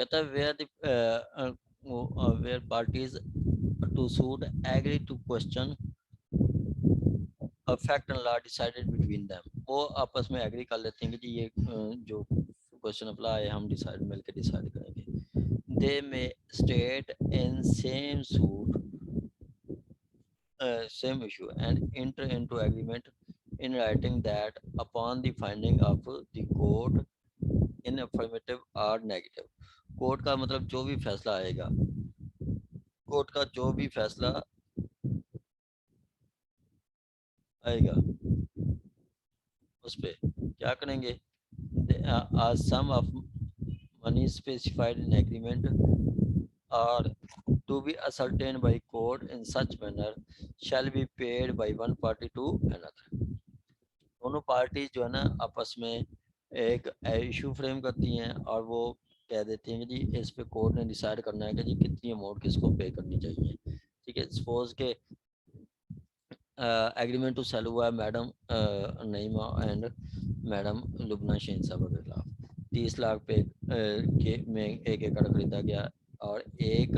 कहता है where parties to suit agree to question fact and law decided between them. वो आपस में एग्री कर लेते हैं कि जी ये जो क्वेश्चन अप्लाई है हम मिलकर डिसाइड करेंगे। दे में state in same suit same issue and enter into agreement in writing that upon the finding of the court in affirmative or negative। Court का मतलब जो भी फैसला आएगा, कोर्ट का जो भी फैसला आएगा उस पे क्या करेंगे, sum of money specified in agreement और to be ascertained by court in such manner shall be paid by one party to another। दोनों पार्टी जो है ना आपस में एक इशू फ्रेम करती हैं और वो कह देती हैं कि जी इस पे कोर्ट ने डिसाइड करना है कि जी कितनी अमाउंट किसको पे करनी चाहिए। ठीक है, सपोज के एग्रीमेंट टू सेल हुआ है madam Naima and madam Lubna Shane साहब के खिलाफ 30 लाख पे के में एक एकड़ खरीदा गया और एक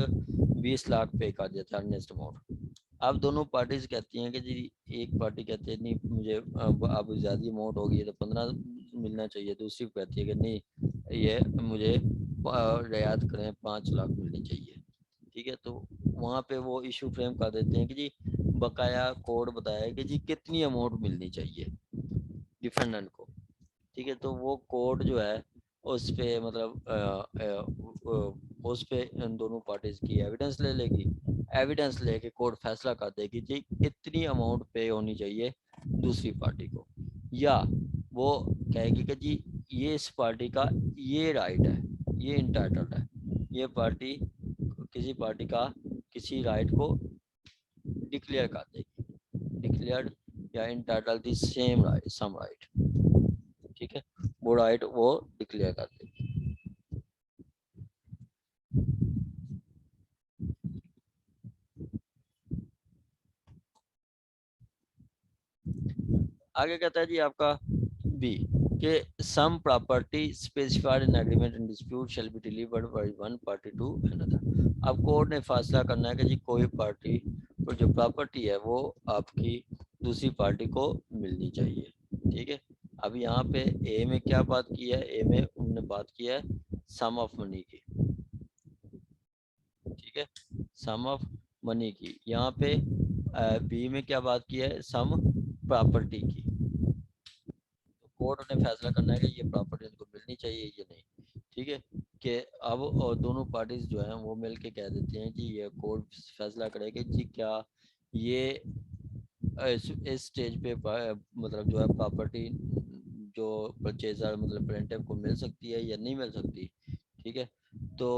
20 लाख पे कर दिया था अर्नेस्ट अमाउंट। अब दोनों पार्टीज कहती हैं कि जी एक पार्टी कहती है नहीं मुझे अब ज़्यादा अमाउंट हो गई है तो 15 मिलना चाहिए, दूसरी कहती है कि नहीं ये मुझे रियायत करें 5 लाख मिलनी चाहिए। ठीक है, तो वहाँ पे वो इशू फ्रेम कर देते हैं कि जी बकाया कोड बताया कि जी कितनी अमाउंट मिलनी चाहिए डिफेंडेंट को। ठीक है, तो वो कोड जो है उस पे मतलब उस पे इन दोनों पार्टीज की एविडेंस ले लेगी, एविडेंस लेके कोर्ट फैसला कर देगी जी इतनी अमाउंट पे होनी चाहिए दूसरी पार्टी को, या वो कहेगी कि जी ये इस पार्टी का ये राइट है, ये इंटाइटल्ड है, ये पार्टी किसी पार्टी का किसी राइट को डिक्लेयर कर देगी, डिक्लेयर्ड या entitled the same right some right. ठीक है, वो राइट वो डिक्लेयर कर देगी। आगे कहता है जी आपका बी कि some property specified in agreement and dispute shall be delivered by one party to another. अब कोर्ट ने फैसला करना है कि जी कोई पार्टी को जो प्रॉपर्टी है वो आपकी दूसरी पार्टी को मिलनी चाहिए। ठीक है, अब यहाँ पे ए में क्या बात की है, ए में उन्होंने बात की है सम ऑफ मनी की। ठीक है, सम ऑफ मनी की। यहाँ पे बी में क्या बात की है, सम प्रॉपर्टी की। तो कोर्ट ने फैसला करना है कि ये प्रॉपर्टी उनको मिलनी चाहिए या नहीं। ठीक है, कि अब और दोनों पार्टीज जो हैं वो मिल के कह देते हैं कि ये कोर्ट फैसला करेगा जी क्या ये इस स्टेज पे मतलब जो है प्रॉपर्टी जो परचेजर मतलब प्लेंटिफ को मिल सकती है या नहीं मिल सकती। ठीक है, तो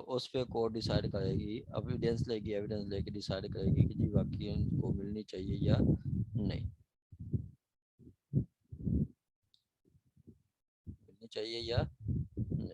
उस पे कोर्ट डिसाइड करेगी, एविडेंस लेगी, एविडेंस लेके डिसाइड करेगी कि जी वाकई उनको मिलनी चाहिए या नहीं मिलनी चाहिए या नहीं।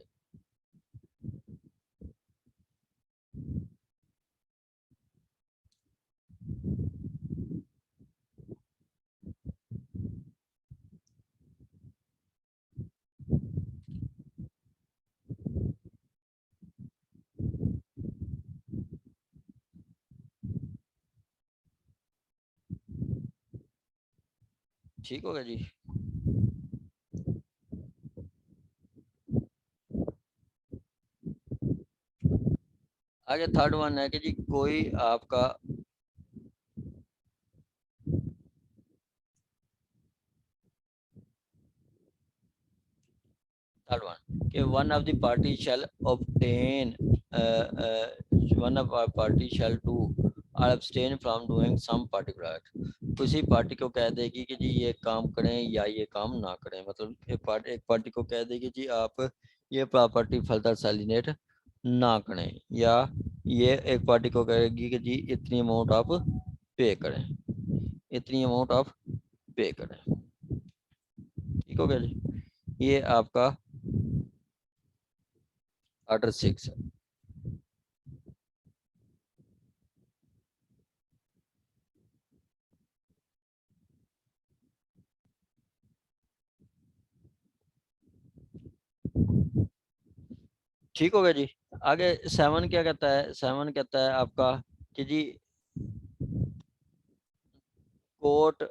ठीक होगा जी। आगे थर्ड वन है कि जी कोई आपका थर्ड वन कि one of the party shall obtain one of our party shall do और abstain from doing some particular act. किसी पार्टी को कह देगी कि जी ये काम करें या ये काम ना करें, मतलब एक पार्टी को कह देगी जी आप ये प्रॉपर्टी फर्दर सेलिनेट ना करें, या ये एक पार्टी को कहेगी कि जी इतनी अमाउंट आप पे करें, इतनी अमाउंट आप पे करें। ठीक हो गया जी, ये आपका ऑर्डर 6 है। ठीक हो गया जी। आगे 7 क्या कहता है, 7 कहता है आपका कि जी court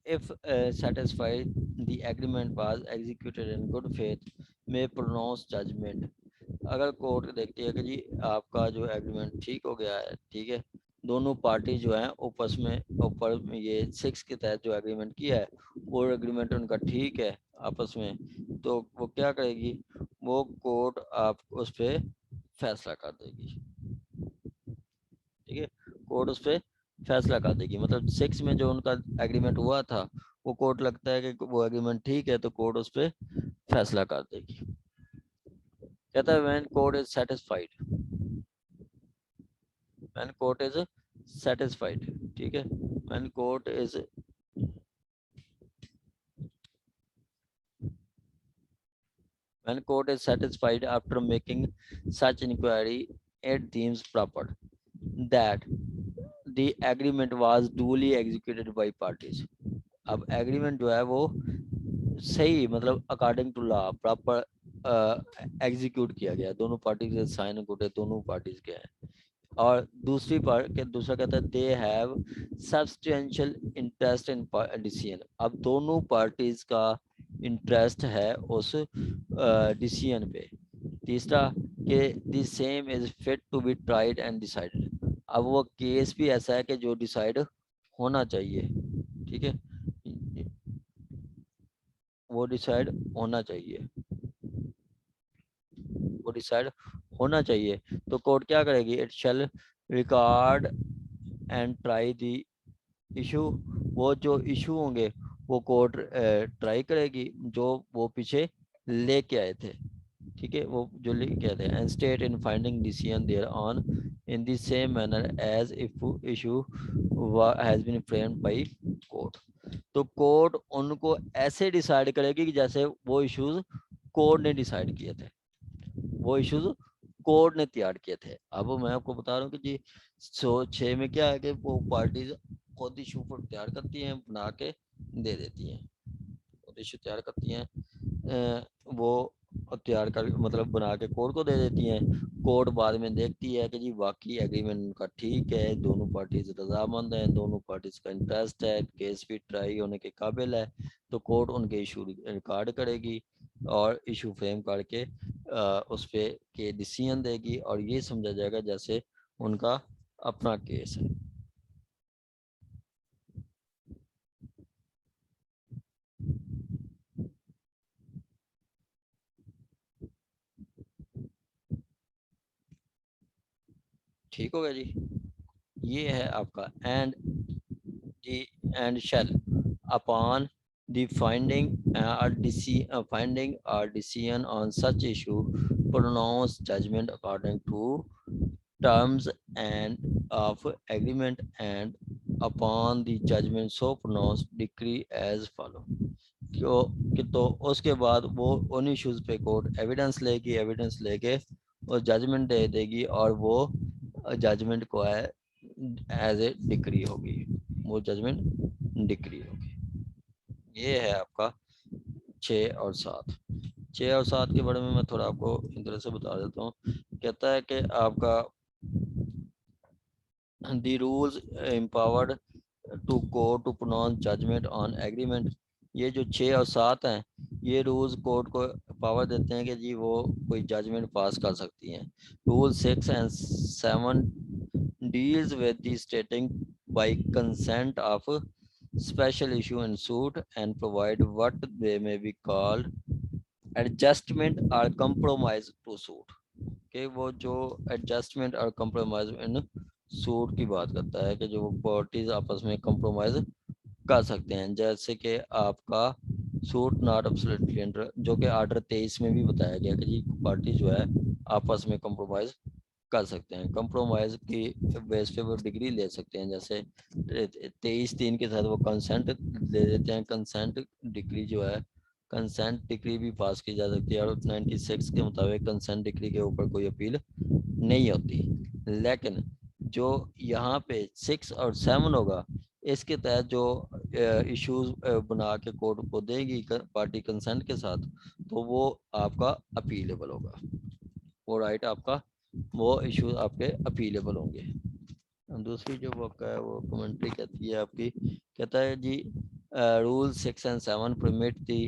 if satisfied the agreement was executed in good faith may pronounce judgment। अगर कोर्ट देखती है कि जी आपका जो एग्रीमेंट ठीक हो गया है, ठीक है, दोनों पार्टी जो है ऊपर में ये 6 के तहत जो एग्रीमेंट किया है वो एग्रीमेंट उनका ठीक है आपस में, तो वो क्या करेगी, वो कोर्ट आप उस पर फैसला कर देगी। ठीक है, कोर्ट उस पर फैसला कर देगी, मतलब 6 में जो उनका एग्रीमेंट हुआ था वो कोर्ट लगता है कि वो एग्रीमेंट ठीक है तो कोर्ट उस पर फैसला कर देगी। कहता है when court is satisfied, when court is satisfied, ठीक है, when court is when court is satisfied after making such inquiry, it deems proper that the agreement was duly executed by parties। अब एग्रीमेंट जो है वो सही, मतलब according to law proper execute किया गया, दोनों पार्टी के साइन कोटे दोनों पार्टीज के हैं। और दूसरा कहता है they have substantial interest in decision. अब दोनों पार्टीज का इंटरेस्ट है उस डिसीजन पे। तीसरा कि the same is fit to be tried and decided. अब वो केस भी ऐसा है कि जो डिसाइड होना चाहिए, ठीक है, वो डिसाइड होना चाहिए, वो डिसाइड होना चाहिए। तो कोर्ट क्या करेगी, it shall record and try the issue. वो जो इशू होंगे वो कोर्ट ट्राई करेगी जो वो पीछे लेके आए थे, ठीक है, वो जो लेके आए थे, and state in finding decision thereon in the same manner as if issue has been framed by court. तो कोर्ट उनको ऐसे डिसाइड करेगी कि जैसे वो इश्यूज कोर्ट ने डिसाइड किए थे, वो इश्यूज कोर्ट ने तैयार किए थे। अब मैं आपको बता रहा हूँ कि जी 6 में क्या है कि वो पार्टीज खुद इशू पर तैयार करती हैं, बना के दे देती हैं, खुद इशू तैयार करती हैं, वो तैयार कर मतलब बना के कोर्ट को दे देती हैं। कोर्ट बाद में देखती है कि जी वाकई एग्रीमेंट उनका ठीक है, दोनों पार्टीज रजामंद हैं, दोनों पार्टीज का इंटरेस्ट है, केस भी ट्राई होने के काबिल है, तो कोर्ट उनके इशू रिकॉर्ड करेगी और इशू फ्रेम करके उस पर के डिसीजन देगी और ये समझा जाएगा जैसे उनका अपना केस है। ठीक हो गया जी। ये है आपका and shall upon the finding or decision on such issue pronounce judgment according to terms and of agreement and upon the judgment so pronounced decree as follow। क्यों कि तो उसके बाद वो उन इश्यूज पे कोर्ट एविडेंस लेगी, एविडेंस लेके वो जजमेंट दे देगी और वो जजमेंट को है एज ए डिक्री होगी, वो जजमेंट डिक्री होगी। ये है आपका 6 और 7। 6 और 7 के बारे में मैं थोड़ा आपको इन तरह से बता देता हूँ। कहता है कि आपका the rules empowered to court to pronounce judgment on agreement। ये जो 6 और 7 हैं ये रूल्स कोर्ट को पावर देते हैं कि जी वो कोई जजमेंट पास कर सकती हैं। Rule 6 and 7 deals with the stating by consent of special issue in suit and provide what they may be called adjustment or compromise to suit। कि वो जो एडजस्टमेंट और कंप्रोमाइज इन सूट की बात करता है कि जो पार्टीज आपस में कंप्रोमाइज कर सकते हैं, जैसे कि आपका सूट नॉट एब्सोल्युटली अंडर, जो कि आर्डर 23 में भी बताया गया कि जी पार्टी जो है आपस में कंप्रोमाइज कर सकते हैं, कंप्रोमाइज की बेस पे वो डिग्री ले सकते हैं। जैसे 23(3) के साथ वो कंसेंट ले देते हैं, कंसेंट डिग्री जो है कंसेंट डिक्री भी पास की जा सकती है और 96 के मुताबिक कंसेंट डिक्री के ऊपर कोई अपील नहीं होती। लेकिन जो यहाँ पे 6 और 7 होगा इसके तहत जो इश्यूज बना के कोर्ट को देगी पार्टी कंसेंट के साथ, तो वो आपका अपीलेबल होगा। वो राइट आपका, वो इशू आपके अपीलेबल होंगे। दूसरी जो बुक है वो कमेंट्री कहती है आपकी, कहता है जी rule 6 and 7 permit the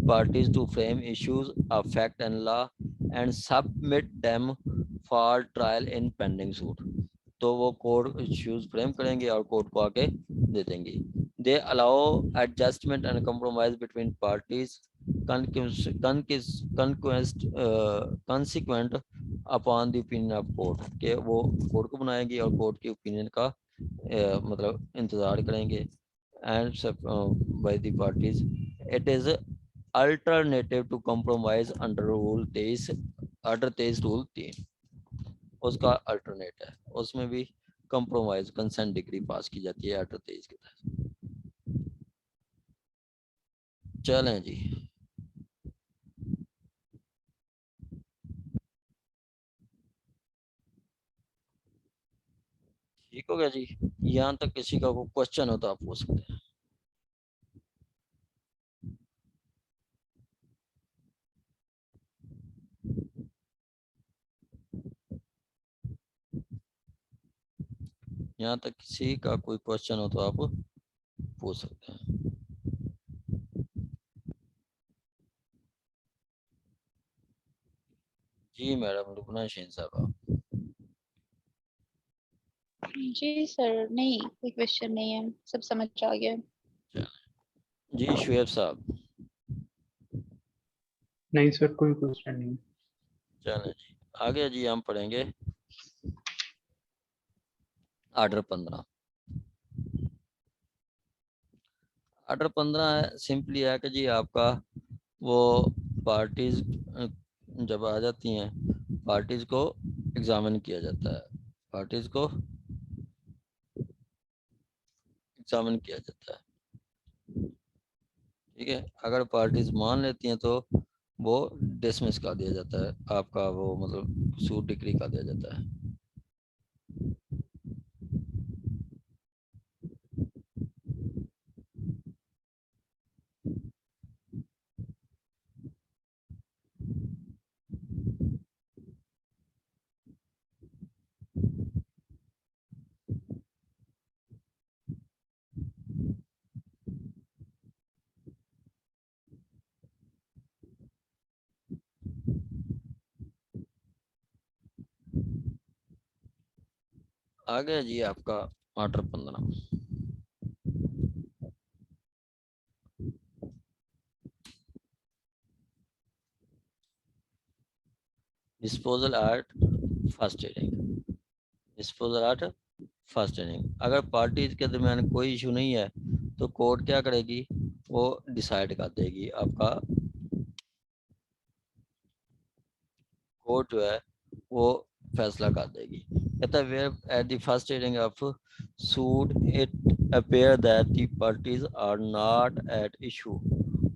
parties to frame issues of fact and law and submit them for trial in pending suit। तो वो कोर्ट इश्यूज फ्रेम करेंगे और कोर्ट को आके दे देंगे। They allow adjustment and compromise between parties consequent upon the opinion of court, के वो court को बनाएंगे और कोर्ट के ओपिनियन का मतलब इंतज़ार करेंगे। And by the parties it is alternative to compromise under rule 23, under 23 rule 3, उसका अल्टरनेट है, उसमें भी कंप्रोमाइज कंसेंट डिग्री पास की जाती है अंडर 23 के तहत। चलें जी, ठीक हो गया जी। यहाँ तक किसी का कोई क्वेश्चन हो तो आप पूछ सकते हैं। यहाँ तक किसी का कोई क्वेश्चन हो तो आप पूछ सकते हैं। जी मैडम लुबना शेन साहब। जी सर, नहीं कोई क्वेश्चन नहीं है, सब समझ आ गया। जी शुएब साहब। नहीं सर, कोई क्वेश्चन नहीं। चलें जी, आगे जी हम पढ़ेंगे ऑर्डर 15। ऑर्डर 15 सिंपली है कि जी आपका वो पार्टीज जब आ जाती हैं, पार्टीज को एग्जामिन किया जाता है, पार्टीज को एग्जामिन किया जाता है। ठीक है, अगर पार्टीज मान लेती हैं तो वो डिसमिस कर दिया जाता है, आपका वो मतलब सूट डिक्री कर दिया जाता है। आगे जी आपका order 15। Disposal at first hearing, disposal at first hearing. अगर पार्टीज के दरमियान कोई इशू नहीं है तो कोर्ट क्या करेगी, वो डिसाइड कर देगी आपका, कोर्ट जो है वो फैसला कर देगी। कहता है where at the first hearing of suit it appear that the parties are not at issue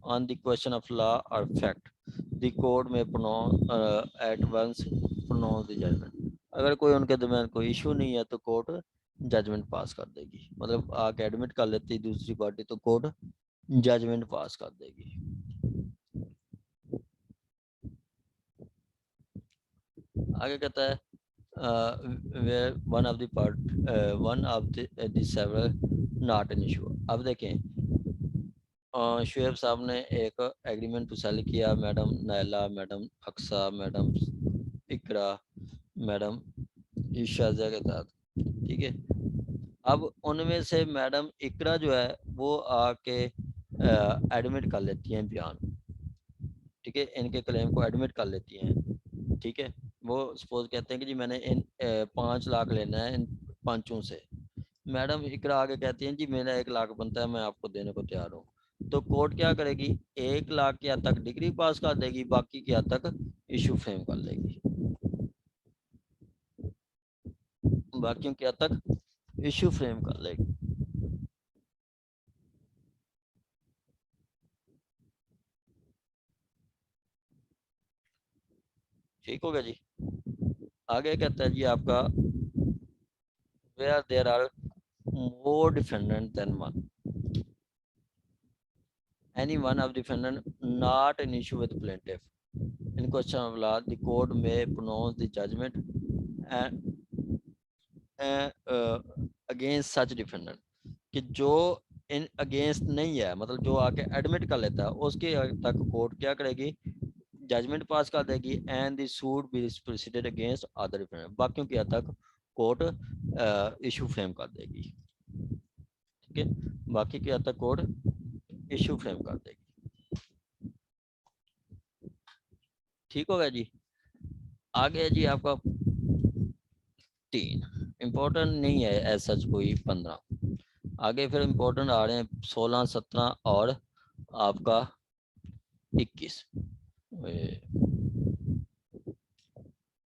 on the question of law और फैक्ट, द कोर्ट में at once pronounce the judgment. अगर कोई उनके दरमियान कोई इशू नहीं है तो कोर्ट जजमेंट पास कर देगी, मतलब आके एडमिट कर लेती है दूसरी पार्टी तो कोर्ट जजमेंट पास कर देगी। आगे कहता है where one of the part one of the several not an issue। अब देखें शुएब साहब ने एक एग्रीमेंट टू सेल किया, madam Naila, madam Aqsa, madam Iqra, madam Ishaja के साथ। ठीक है, अब उनमें से मैडम इकरा जो है वो आके एडमिट कर लेती हैं बयान। ठीक है, इनके क्लेम को एडमिट कर लेती हैं। ठीक है, वो सपोज कहते हैं कि जी मैंने इन 5 लाख लेना है इन पांचों से। मैडम इकरा आगे कहती हैं जी मेरा 1 लाख बनता है, मैं आपको देने को तैयार हूँ। तो कोर्ट क्या करेगी, 1 लाख के हद तक डिग्री पास कर देगी, बाकी के हद तक इशू फ्रेम कर लेगी, बाकियों के हद तक इशू फ्रेम कर लेगी। ठीक हो गया जी। आगे कहता है जी आपका where there are more defendant than one, any one of defendant not an issue with plaintiff। In question of law, the court may pronounce the judgment against such defendant कि जो इन अगेंस्ट नहीं है, मतलब जो आके admit कर लेता है उसके तक कोर्ट क्या करेगी, जजमेंट पास कर देगी and the suit be proceeded against other defendant, बाकियों के तक कोर्ट इशू फ्रेम कर देगी। ठीक है, बाकी के तक कोर्ट इशू फ्रेम कर देगी। ठीक होगा जी। आगे है जी आपका 3, इम्पोर्टेंट नहीं है एज सच कोई 15। आगे फिर इम्पोर्टेंट आ रहे हैं 16, 17 और आपका 21,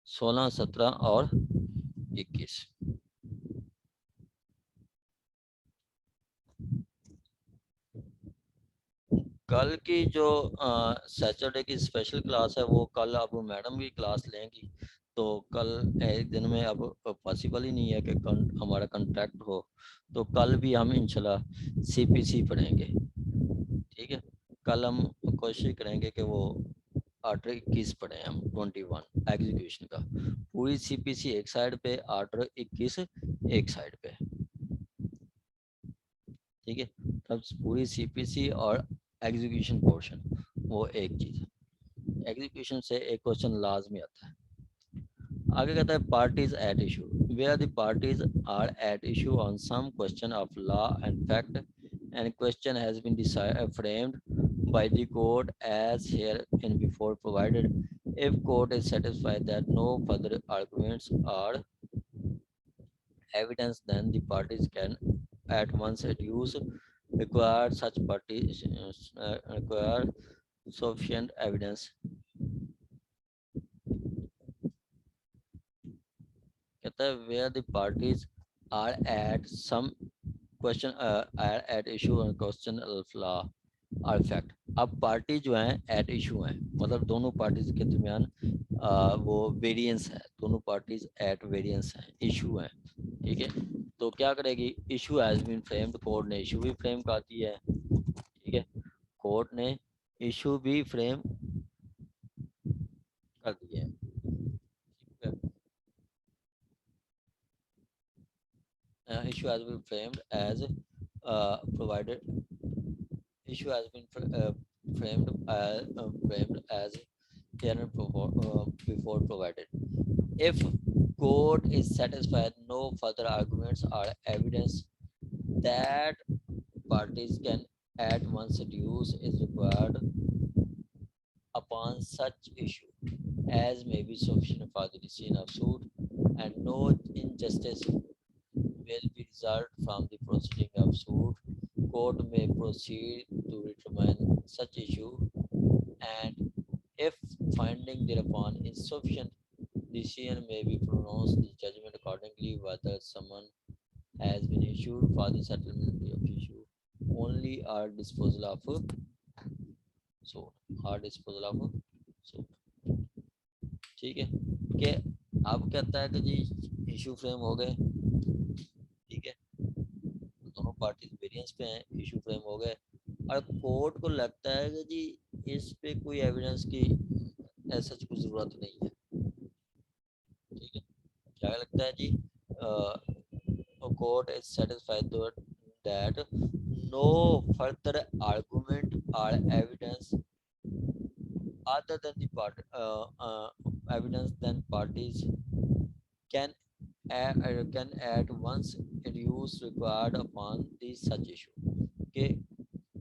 16, 17 और 21। कल की जो सैटरडे की स्पेशल क्लास है वो कल अब मैडम भी क्लास लेंगी, तो कल एक दिन में अब पॉसिबल ही नहीं है कि हमारा कंट्रैक्ट हो, तो कल भी हम इंशाल्लाह सीपीसी पढ़ेंगे। ठीक है, कल हम कोशिश करेंगे कि वो आर्डर 21 पढ़े हम 21 एग्जीक्यूशन का, पूरी सीपीसी एक साइड पे, आर्डर 21 एक साइड पे। ठीक है, तब पूरी सीपीसी और एग्जीक्यूशन पोर्शन वो एक चीज है। एग्जीक्यूशन से एक क्वेश्चन लाजमी आता है। आगे कहता है parties at issue, where the parties are at issue on some question of law and fact and question has been framed by the court as herein before provided. If court is satisfied that no further arguments are evidence, then the parties can at once adduce require such parties require sufficient evidence। कहता है where the parties are at some question are at issue on question of law or fact। अब party जो है eight issue है, मतलब दोनों parties के दरमियान वो वेरिएंस है, दोनों पार्टीज एट वेरिएंस है, इशू है। ठीक है, तो क्या करेगी, issue has been framed, court ने इशू भी फ्रेम कर दिया है। ठीक है, कोर्ट ने इशू भी फ्रेम कर दिया है। Issue has been framed as provided. Issue has been framed as here before provided. If court is satisfied no further arguments or evidence that parties can at once adduce is required upon such issue as may be sufficient for the decision of suit, and no injustice will be result from the proceeding of suit, court may proceed to determine such issue, and if finding thereupon insufficient, decision may be pronounced the judgment accordingly, whether summon has been issued for the settlement of issue only or disposal of suit or disposal of suit। ठीक है, कि अब कहता है कि जी issue frame हो गए। ठीक है, दोनों पार्टी वेरिएंस पे हैं, इशू फ्रेम हो गए, और कोर्ट को लगता है कि जी इस पे कोई एविडेंस की ऐसा कुछ जरूरत नहीं है। ठीक है, क्या लगता है जी, court is satisfied that no further argument और evidence other than the evidence then parties can at once adduce required upon the such issue। के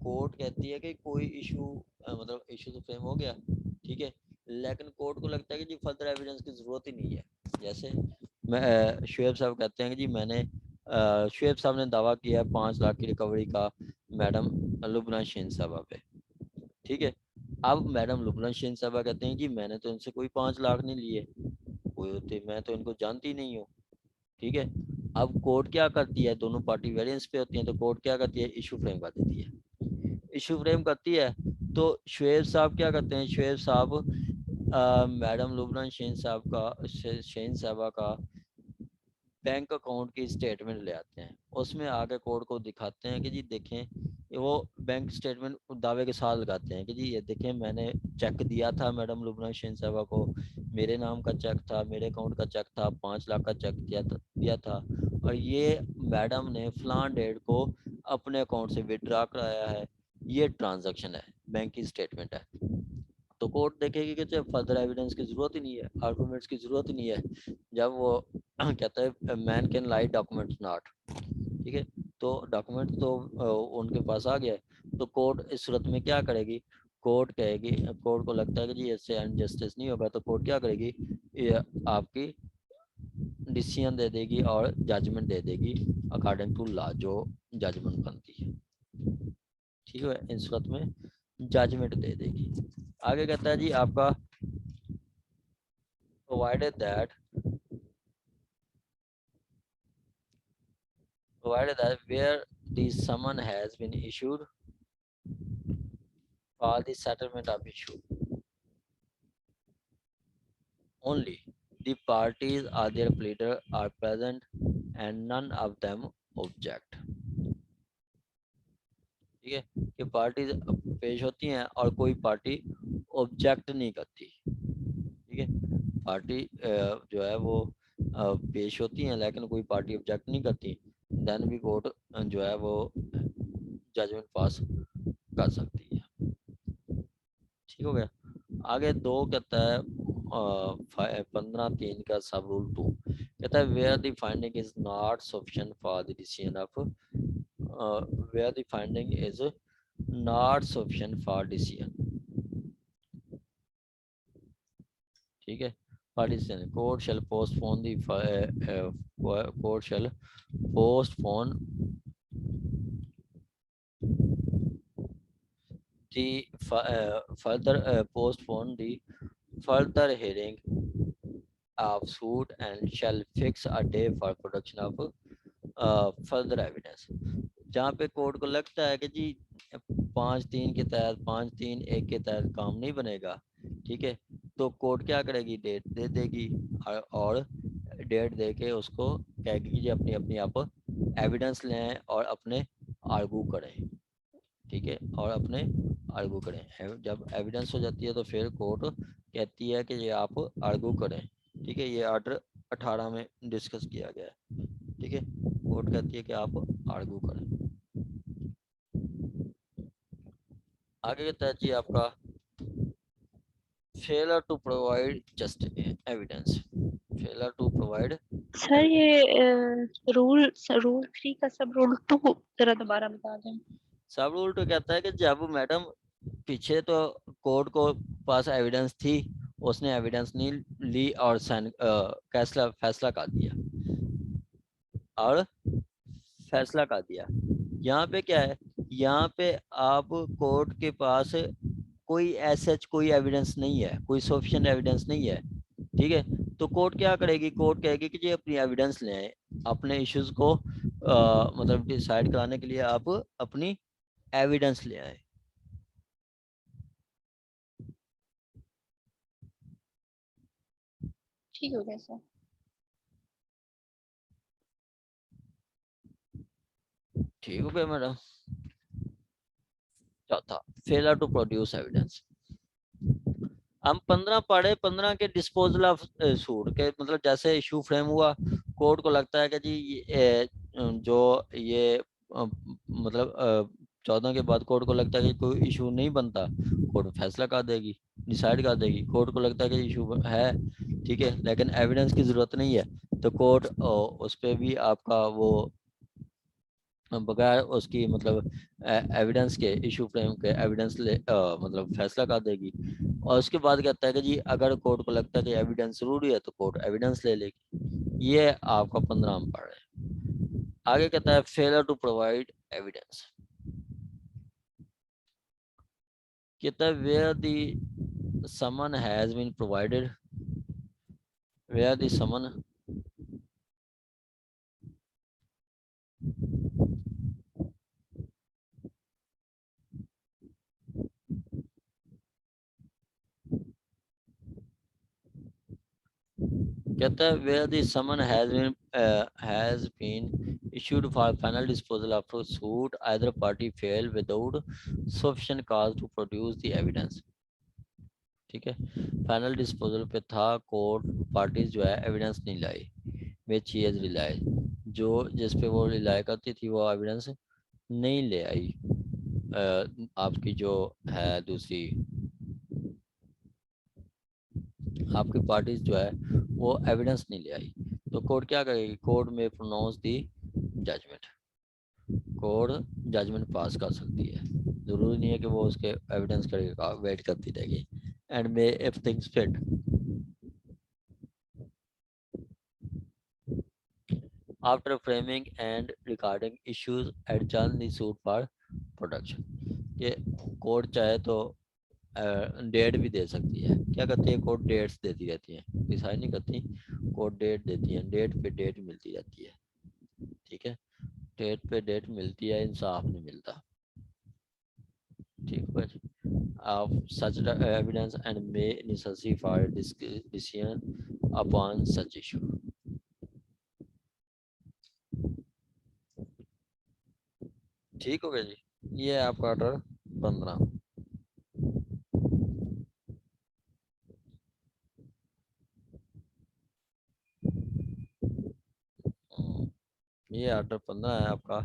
कोर्ट कहती है कि कोई इशू मतलब इशू तो फ्रेम हो गया। ठीक है, लेकिन कोर्ट को लगता है कि जी फर्दर एविडेंस की जरूरत ही नहीं है। जैसे मैं शुएब साहब कहते हैं कि जी मैंने शुएब साहब ने दावा किया 5 लाख की रिकवरी का मैडम लुबना शीन साहबा पे। ठीक है, अब मैडम लुबना शीन साहबा कहते हैं कि मैंने तो इनसे कोई 5 लाख नहीं लिए, कोई होते मैं तो इनको जानती नहीं हूँ। ठीक है, अब कोर्ट क्या करती है, दोनों पार्टी वेरिएंस पे होती है, तो कोर्ट क्या करती है, इशू फ्रेम कर देती है। इशू फ्रेम करती है तो शुएब साहब क्या करते हैं, शुएब साहब मैडम लुबना शीन साहब का शीन साहबा का बैंक अकाउंट की स्टेटमेंट ले आते हैं, उसमें आगे कोर्ट को दिखाते हैं कि जी देखें वो बैंक स्टेटमेंट दावे के साथ लगाते हैं कि जी ये देखें मैंने चेक दिया था मैडम लुबना शेन साहबा को, मेरे नाम का चेक था, मेरे अकाउंट का चेक था, 5 लाख का चेक दिया था और ये मैडम ने फलां डेट को अपने अकाउंट से विड्रॉ कराया है, ये ट्रांजैक्शन है, बैंक की स्टेटमेंट है। तो कोर्ट देखेगी कि जब फर्दर एविडेंस की जरूरत ही नहीं है, आर्गूमेंट्स की जरूरत ही नहीं है, जब वो कहता है man can lie documents not, ठीक है, तो डॉक्यूमेंट तो उनके पास आ गया है, तो कोर्ट इस सूरत में क्या करेगी, कोर्ट कहेगी, कोर्ट को लगता है कि जी इससे अनजस्टिस नहीं होगा, तो कोर्ट क्या करेगी, ये आपकी डिसीजन दे देगी और जजमेंट दे देगी अकॉर्डिंग टू लॉ, जो जजमेंट बनती है, ठीक है, इस सूरत में जजमेंट दे देगी। आगे कहता है जी आपका provided that where the summon has been issued for the settlement of issue, only the parties or their pleader are present and none of them object, ठीक है, कि पार्टीज पेश होती हैं और कोई पार्टी ऑब्जेक्ट नहीं करती, ठीक है, पार्टी जो है वो पेश होती हैं लेकिन कोई पार्टी ऑब्जेक्ट नहीं करती, देन भी कोर्ट जो है वो जजमेंट पास कर सकती है, ठीक हो गया। आगे 2 कहता है 15(3) का सब रूल 2 कहता है where the finding is not sufficient for the decision of, where the finding is not sufficient for decision, ठीक है, for decision court shall postpone the court shall postpone the further postpone the further hearing of suit and shall fix a day for production of further evidence। जहाँ पे court को लगता है कि जी 5(3) के तहत 5(3)(1) के तहत काम नहीं बनेगा, ठीक है, तो कोर्ट क्या करेगी, डेट दे देगी और डेट दे के उसको कहेगी कि जी अपनी अपनी आप एविडेंस लें और अपने आर्गू करें, ठीक है, और अपने आर्गू करें। जब एविडेंस हो जाती है तो फिर कोर्ट कहती है कि ये आप आर्गू करें, ठीक है, ये ऑर्डर 18 में डिस्कस किया गया है, ठीक है, कोर्ट कहती है कि आप आर्गू करें। आगे कहता है जी आपका failure to provide just evidence, failure to provide. Sir ये रूल 3 का सब रूल 2 जरा दोबारा बता दें। सब रूल तो कहता है कि जब मैडम पीछे तो कोर्ट को पास एविडेंस थी, उसने एविडेंस नहीं ली और फैसला कर दिया और फैसला कर दिया, यहाँ पे क्या है, यहाँ पे आप कोर्ट के पास कोई ऐसा कोई एविडेंस नहीं है, कोई सफिशिएंट एविडेंस नहीं है, ठीक है, तो कोर्ट क्या करेगी, कोर्ट कहेगी कि जी अपनी एविडेंस ले आए, अपने इश्यूज को मतलब डिसाइड कराने के लिए आप अपनी एविडेंस ले आए। ठीक हो गया सर। ठीक हो गया मैडम। चौथा फेलर टू प्रोड्यूस एविडेंस। हम 15 पढ़े, 15 के डिस्पोजल ऑफ सूट के मतलब जैसे इशू फ्रेम हुआ, कोर्ट को लगता है कि जी जो ये मतलब 14 के बाद कोर्ट को लगता है कि कोई इशू नहीं बनता, कोर्ट फैसला कर देगी, डिसाइड कर देगी। कोर्ट को लगता है कि इशू है, ठीक है, लेकिन एविडेंस की जरूरत नहीं है, तो कोर्ट उस पर भी आपका वो बगैर उसकी मतलब एविडेंस के इशू फ्रेम के एविडेंस ले मतलब फैसला कर देगी। और उसके बाद कहता है कि जी अगर कोर्ट को लगता है कि एविडेंस जरूरी है तो कोर्ट एविडेंस ले लेगी। ये आपका 15 हम पढ़ रहे हैं। आगे कहता है फेलर टू प्रोवाइड एविडेंस, कहता है where the summon has been provided, where the summon कहता है where the summon has been issued for final disposal after suit either party failed without sufficient cause to produce the evidence. ठीक है, final disposal पे था, court parties जो है evidence नहीं लाई, विच he is rely, जो जिस पे वो रिलाई करती थी वो एविडेंस नहीं ले आई। आपकी जो है दूसरी आपकी पार्टीज जो है वो एविडेंस नहीं ले आई, तो कोर्ट क्या करेगी, कोर्ट में प्रोनाउंस दी जजमेंट, कोर्ट जजमेंट पास कर सकती है, जरूरी नहीं है कि वो उसके एविडेंस करेगा, वेट करती रहेगी। And may if things fit, after framing and recording issues adjourn the suit for production. ये कोर्ट चाहे तो डेट भी दे सकती है, क्या करती है कोर्ट, डेट्स देती रहती है, डिसाइड नहीं करती, कोर्ट डेट देती है, डेट पे डेट मिलती रहती है। ठीक है, डेट पे डेट मिलती है, इंसाफ नहीं मिलता। ठीक है जी, of such evidence and may necessary for decision upon such issue। ठीक हो गया जी, ये है आपका ऑर्डर 15। ये ऑर्डर 15 है आपका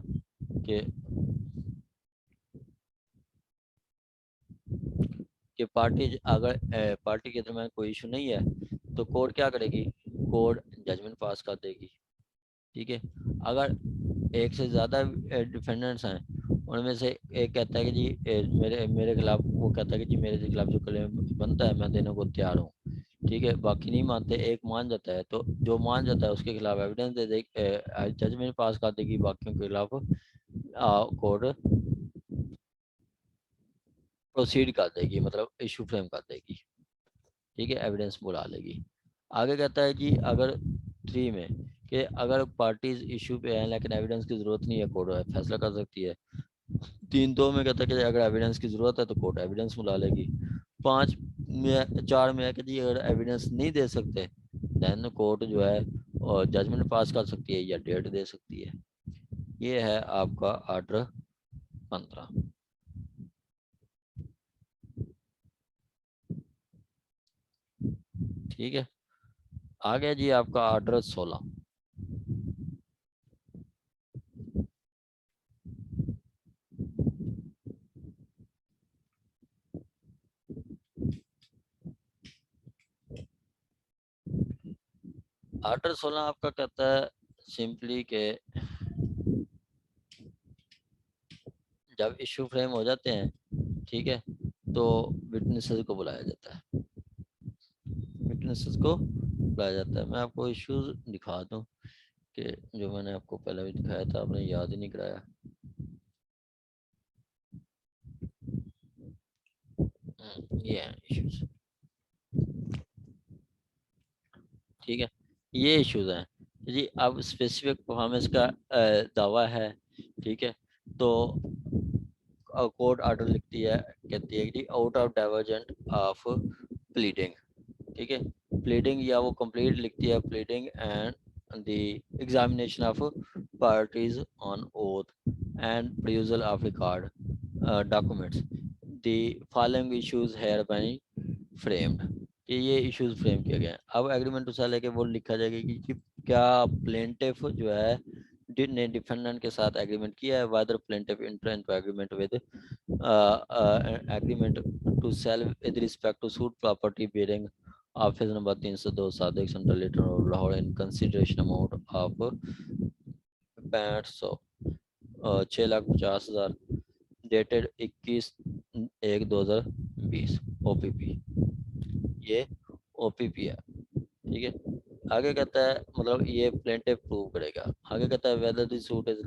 कि पार्टी अगर पार्टी के दरमियान कोई इशू नहीं है तो कोर्ट क्या करेगी, कोर्ट जजमेंट पास कर देगी। ठीक है, अगर एक से ज़्यादा डिफेंडेंट्स हैं, उनमें से एक कहता है कि जी मेरे मेरे खिलाफ, वो कहता है कि जी मेरे खिलाफ जो क्लेम बनता है मैं देने को तैयार हूँ। ठीक है, बाकी नहीं मानते, एक मान जाता है, तो जो मान जाता है उसके खिलाफ एविडेंस दे दे, जजमेंट पास कर देगी, बाकियों के खिलाफ कोर्ट प्रोसीड कर देगी, मतलब इशू फ्रेम कर देगी। ठीक है, एविडेंस बुला लेगी। आगे कहता है कि अगर 3 में कि अगर पार्टीज इशू पे हैं लेकिन एविडेंस की जरूरत नहीं है, कोर्ट फैसला कर सकती है। 3-2 में कहता है कि अगर एविडेंस की जरूरत है तो कोर्ट एविडेंस बुला लेगी। 4 में है कि जी अगर एविडेंस नहीं दे सकते देन कोर्ट जो है और जजमेंट पास कर सकती है या डेट दे सकती है। ये है आपका ऑर्डर 15। ठीक है, आ गया जी आपका ऑर्डर 16। ऑर्डर 16 आपका कहता है सिंपली के जब इशू फ्रेम हो जाते हैं, ठीक है, तो विटनेसेस को बुलाया जाता है, विटनेसेस को बुलाया जाता है। मैं आपको इश्यूज दिखा दूं कि जो मैंने आपको पहले भी दिखाया था, आपने याद ही नहीं कराया। ये हैं इश्यूज। ठीक है, ये इश्यूज हैं जी। अब स्पेसिफिक परफॉर्मेंस का दावा है, ठीक है, तो कोर्ट ऑर्डर लिखती है, कहती है कि out of divergent of pleading. ठीक है, प्लीडिंग या वो कंप्लीट लिखती है, pleading and the examination of parties on oath and production of record documents, the following issues hereby framed, कि ये इश्यूज फ्रेम किए गए हैं। अब एग्रीमेंट उसे लेके वो लिखा जाएगा कि क्या प्लेंटिफ जो है ने डिफेंडेंट के साथ एग्रीमेंट किया है, whether plaintiff enter into agreement with agreement to sell with respect to suit property bearing office number 302 Sadiq central letter और Lahore in consideration amount of 6500 6,50,000 dated 21/1/2020 OPP, ये ओपीपी है। ठीक है, आगे कहता है मतलब ये प्लेंटिफ प्रूव करेगा। आगे कहता है whether the suit is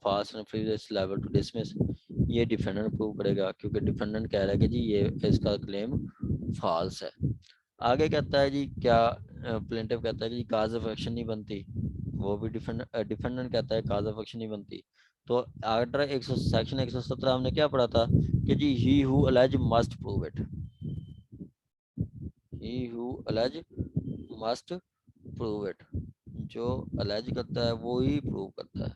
fast and freeze liable to dismiss, ये डिफेंडेंट प्रूव करेगा क्योंकि डिफेंडेंट कह रहा है कि जी ये इसका क्लेम फॉल्स है। आगे कहता है जी क्या प्लेंटिफ कहता है कि काज ऑफ एक्शन नहीं बनती, वो भी डिफेंडेंट कहता है काज ऑफ एक्शन नहीं बनती। तो आर्डर 100 सेक्शन 117 हमने क्या पढ़ा था कि जी he who allege must prove it, he who allege must prove it, जो अलेज करता है वो ही प्रूव करता है।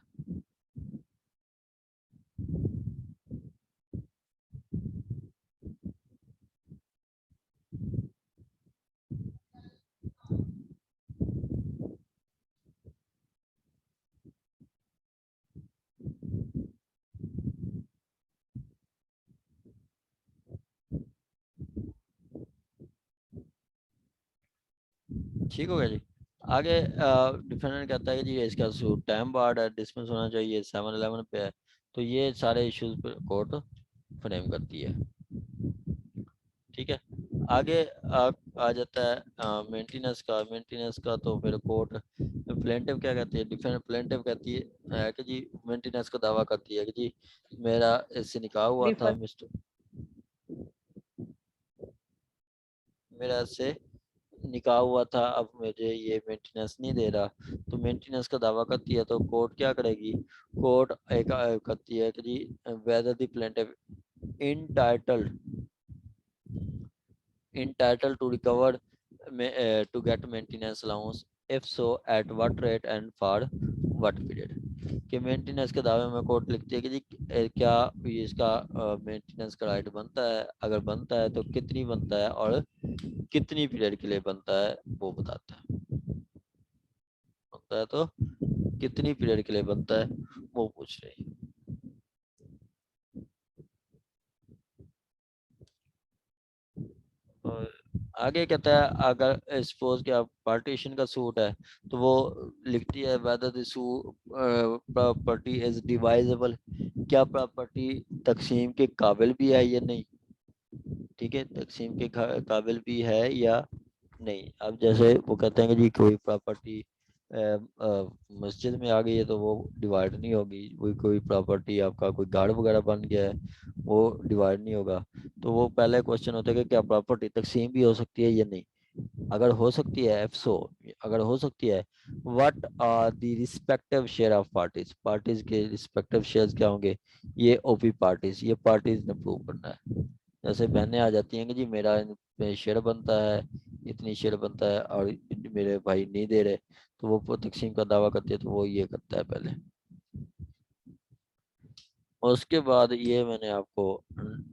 ठीक हो गया जी। आगे डिफेंडेंट कहता है कि जी इसका सूट टाइम बार्ड है, डिस्मिस होना चाहिए, 7-11 पे है। तो ये सारे इश्यूज पर कोर्ट फ्रेम करती है। ठीक है, आगे आ जाता है मेंटेनेंस का तो फिर कोर्ट प्लेंटिव क्या कहती है, डिफेंड प्लेंटिव कहती है कि जी मेंटेनेंस का दावा करती है कि जी मेरा इससे निकाह हुआ था Refer. मिस्टर, मेरा इससे निकाह हुआ था, अब मुझे ये मेंटेनेंस नहीं दे रहा, तो मेंटेनेंस का दावा करती है। तो कोर्ट क्या करेगी, कोर्ट एक करती है कि जी whether the plaintiff entitled entitled to recover to get maintenance allowance, if so at what rate and for what period। कि मेंटेनेंस के दावे में कोर्ट लिखती है कि जी क्या इसका मेंटेनेंस का राइट बनता है, अगर बनता है तो कितनी बनता है और कितनी पीरियड के लिए बनता है वो बताता है, बनता है तो कितनी पीरियड के लिए बनता है वो पूछ रही है। और आगे कहता है अगर सपोज कि आप पार्टीशन का सूट है तो वो लिखती है whether the property is divisible, क्या प्रॉपर्टी तकसीम के काबिल भी है या नहीं। ठीक है, तकसीम के काबिल भी है या नहीं। अब जैसे वो कहते हैं कि जी कोई प्रॉपर्टी मस्जिद में आ गई है तो वो डिवाइड नहीं होगी, कोई प्रॉपर्टी आपका कोई गार्ड वगैरह बन गया है वो डिवाइड नहीं होगा। तो वो पहले क्वेश्चन होता है कि क्या प्रॉपर्टी तकसीम भी हो सकती है या नहीं। अगर हो सकती है एफसो, अगर हो सकती है what are the respective share of parties, parties के रिस्पेक्टिव शेयर्स क्या होंगे, ये ओपी पार्टीज, ये पार्टीज ने प्रूव करना है। जैसे बहनें आ जाती हैं कि जी मेरा शेयर बनता है, इतनी शेयर बनता है और मेरे भाई नहीं दे रहे, तो वो तकसीम का दावा करती है, तो वो ये करता है पहले। और उसके बाद ये मैंने आपको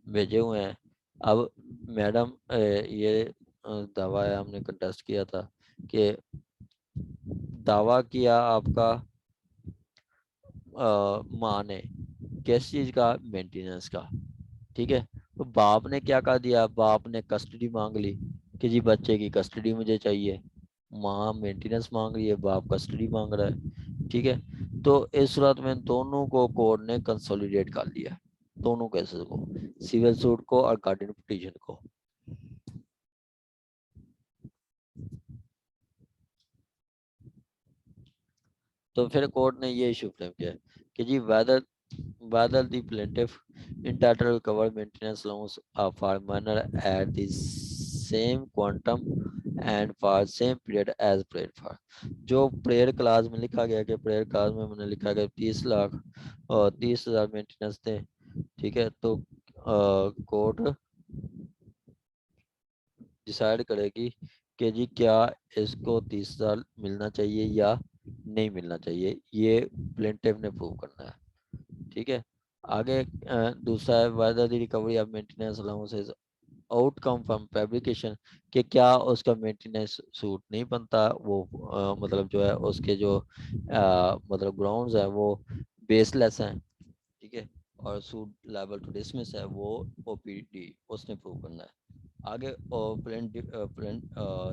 भेजे हुए हैं। अब मैडम ये दावा है, हमने कंटेस्ट किया था कि दावा किया आपका माँ ने किस चीज का, मेंटेनेंस का। ठीक है, तो बाप ने क्या कर दिया, बाप ने कस्टडी मांग ली कि जी बच्चे की कस्टडी मुझे चाहिए। माँ मेंटेनेंस मांग रही है, बाप कस्टडी मांग रहा है। ठीक है, तो इस सूरत में दोनों को कोर्ट ने कंसोलिडेट कर लिया, दोनों केसेस को, सिविल सूट को और गार्डियन पिटीशन को। तो फिर कोर्ट ने ये इशू फ्रेम किया कि जी whether the plaintiff entitled to recover maintenance loans are for minor at the same quantum and for same period as prayed for। जो प्रेयर क्लास में लिखा गया कि प्रेयर क्लास में मैंने लिखा गया 30 लाख और 30,000 मेंटेनेंस थे। ठीक है, तो कोर्ट डिसाइड करेगी कि जी क्या इसको 30,000 मिलना चाहिए या नहीं मिलना चाहिए, ये प्लेंटिफ ने प्रूव करना है। ठीक है, आगे दूसरा है whether the recovery of maintenance allowance is outcome from fabrication, कि क्या उसका मेंटेनेंस सूट नहीं बनता, वो मतलब जो है उसके जो मतलब ग्राउंड्स है वो बेसलेस हैं। ठीक है, और सूट लायबल टू डिसमिस है, वो ओपीडी उसने प्रूव करना है। आगे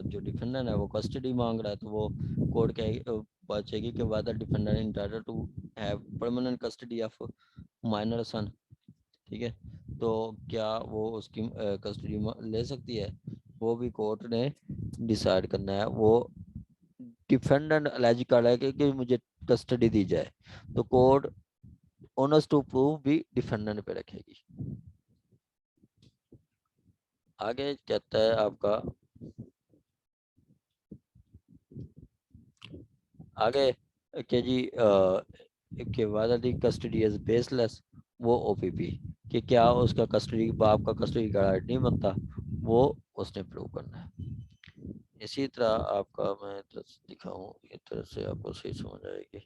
जो डिफेंडेंट है वो कस्टडी मांग रहा है, तो वो कोर्ट के पूछेगी कि whether defendant entitled to have permanent custody of minor son। ठीक है, तो क्या वो उसकी कस्टडी ले सकती है, वो भी कोर्ट ने डिसाइड करना है। वो डिफेंडेंट एलिज कर रहा है कि मुझे कस्टडी दी जाए, तो कोर्ट ओनर्स टू प्रूव भी डिफेंडेंट पे रखेगी। आगे कहता है आपका, आगे के जी के whether the custody is baseless, वो ओपीपी कि क्या उसका कस्टडी, बाप का कस्टडी का राइट नहीं बनता, वो उसने प्रूव करना है। इसी तरह आपका मैं दिखाऊं, इस तरह से आपको सही समझ आएगी।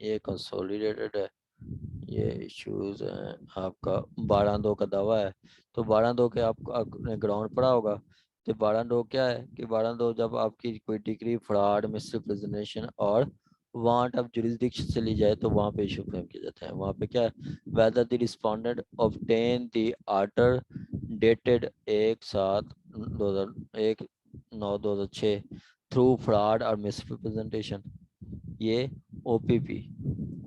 ये कंसोलिडेटेड है, ये इश्यूज हैं आपका। 12-2 का दावा है, तो 12-2 के आपने ग्राउंड पढ़ा होगा। तो 12-2 क्या है कि 12-2 जब आपकी कोई डिग्री फ्रॉड, मिसरिप्रेजेंटेशन और वांट ऑफ जुरिसडिक्शन से ली जाए, तो वहाँ पे इशू फ्रेम किया जाता है। वहाँ पे क्या है, whether the respondent obtain the order dated 1/7/2001 9/2006 through fraud और मिसरिप्रेजेंटेशन, ये OPP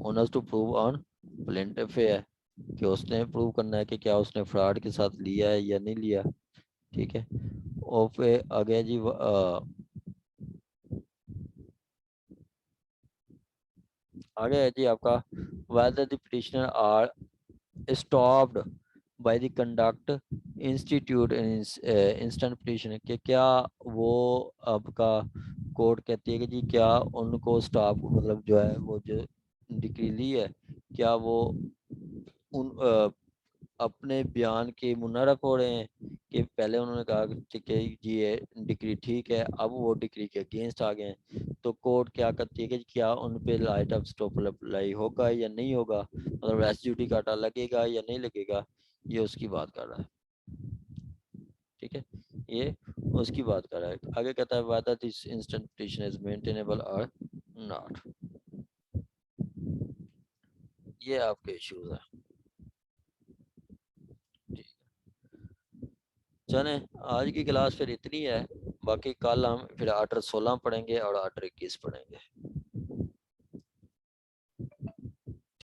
onus to prove on plaintiff है कि उसने प्रूव करना है कि क्या उसने फ्रॉड के साथ लिया है या नहीं लिया। ठीक है, ओपे आगे जी आगे है जी आपका whether the petitioner are stopped by the conduct institute in instant petition, कि क्या वो आपका कोर्ट कहती है कि जी क्या उनको स्टॉप मतलब जो है वो जो डिक्री ली है क्या वो उन अपने बयान के मुनरफ हो रहे हैं कि पहले उन्होंने कहा कि जी ये डिक्री ठीक है, अब वो डिक्री के अगेंस्ट आ गए हैं, तो कोर्ट क्या करती है कि क्या उन पे राइट ऑफ स्टॉप अप्लाई होगा या नहीं होगा, मतलब रेस्ट जुडिकाटा लगेगा या नहीं लगेगा, ये उसकी बात कर रहा है। ठीक है, ये उसकी बात कर रहा है। आगे कहता है whether this instant petition is maintainable or not, ये आपके इश्यूज है। चले आज की क्लास फिर इतनी है, बाकी कल हम फिर ऑर्डर 16 पढ़ेंगे और ऑर्डर 21 पढ़ेंगे।